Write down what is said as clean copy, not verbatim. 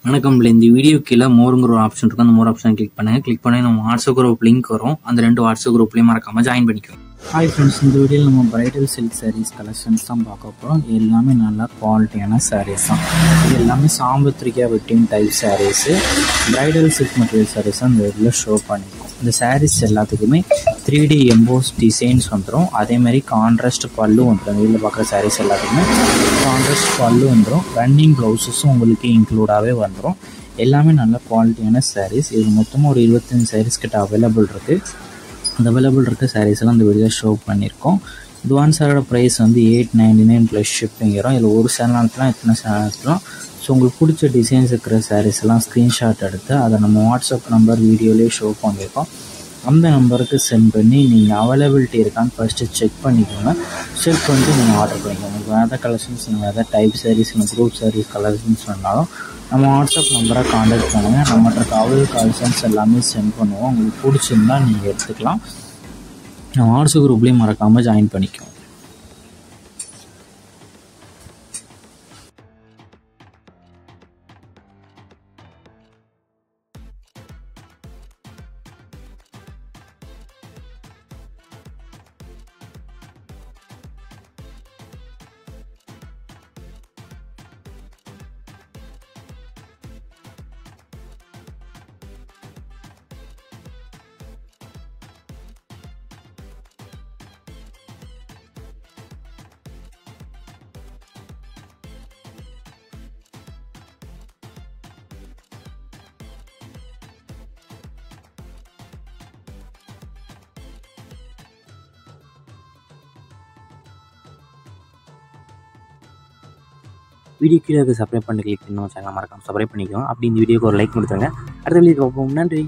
வணக்கம். இந்த வீடியோ கீழே மோருங்கிற ஒரு ஆப்ஷன் இருக்கும். அந்த மோர் ஆப்ஷன் கிளிக் பண்ணுங்க. கிளிக் பண்ணி நம்ம வாட்ஸ்அப் குரூப் லிங்க் வரும். அந்த 2 வாட்ஸ்அப் குரூப்லையும் மறக்காம ஜாயின் பண்ணிக்கோங்க. ஹாய் ஃப்ரெண்ட்ஸ், இந்த வீடியோவில் நம்ம பிரைடல் சில்க் சாரீஸ் கலெக்ஷன்ஸ் தான் பார்க்க போகிறோம். எல்லாமே நல்லா குவாலிட்டியான சாரீஸ் தான். இது எல்லாமே சாம்பத்திரிக்கா wedding type saris, bridal silk material saris தான் இந்த இதில் ஷோ பண்ணியிருக்கோம். இந்த சாரீஸ் எல்லாத்துக்குமே 3D எம்போஸ் டிசைன்ஸ் வந்துடும். அதேமாதிரி கான்ட்ராஸ்ட் பல்லு வந்துடும். இந்த வீட்டில் பார்க்குற சாரீஸ் எல்லாத்துக்குமே கான்ட்ராஸ்ட் பல்லு வந்துடும். ரன்னிங் ப்ளவுஸஸும் உங்களுக்கு இன்க்ளூடாகவே வந்துடும். எல்லாமே நல்ல குவாலிட்டியான சாரீஸ். இது மொத்தமாக ஒரு 25 சாரீஸ் கிட்ட அவைலபிள் இருக்குது. அந்த அவைலபிள் இருக்க சாரீஸ் எல்லாம் இந்த வீடியோ ஷோ பண்ணியிருக்கோம். இது ஒன் சாரோட ப்ரைஸ் வந்து 899 ப்ளஸ் ஷிப்பிங் வரும். இதில் ஒரு சேனல்ஸ்லாம் எத்தனை சேனல்ஸ்லாம். ஸோ உங்களுக்கு பிடிச்ச டிசைன்ஸ் இருக்கிற சாரீஸ் எல்லாம் ஸ்க்ரீன்ஷாட் எடுத்து அதை நம்ம வாட்ஸ்அப் நம்பர் வீடியோலேயே ஷோ பண்ணியிருக்கோம். அந்த நம்பருக்கு சென்ட் பண்ணி நீங்கள் அவைலபிலிட்டி இருக்கான்னு ஃபஸ்ட்டு செக் பண்ணிக்கோங்க. செக் பண்ணிட்டு நீங்கள் ஆர்டர் பண்ணிக்கோங்க. உங்களுக்கு வேறு கலெக்ஷன்ஸ், நீங்கள் எதாவது டைப் சாரீஸ், இல்லை குரூப் சாரீஸ் கலெக்ஷன்ஸ் வேணாலும் நம்ம வாட்ஸ்அப் நம்பரை காண்டாக்ட் பண்ணுங்கள். நம்மகிட்ட கவர் கலெக்ஷன்ஸ் எல்லாமே சென்ட் பண்ணுவோம். உங்களுக்கு பிடிச்சிருந்தா நீங்கள் எடுத்துக்கலாம். நம்ம வாட்ஸ்அப் குரூப்லேயும் மறக்காமல் ஜாயின் பண்ணிக்கோங்க. வீடியோ கீழே சப்ஸ்கிரைப் பண்ணி கிளிக் பண்ணி சேனல் மறக்காம சப்ஸ்கிரைப் பண்ணிக்கோங்க. அப்படி இந்த வீடியோக்கு ஒரு லைக் கொடுத்துருங்க. அடுத்த வீடியோ பார்ப்போம். நன்றி.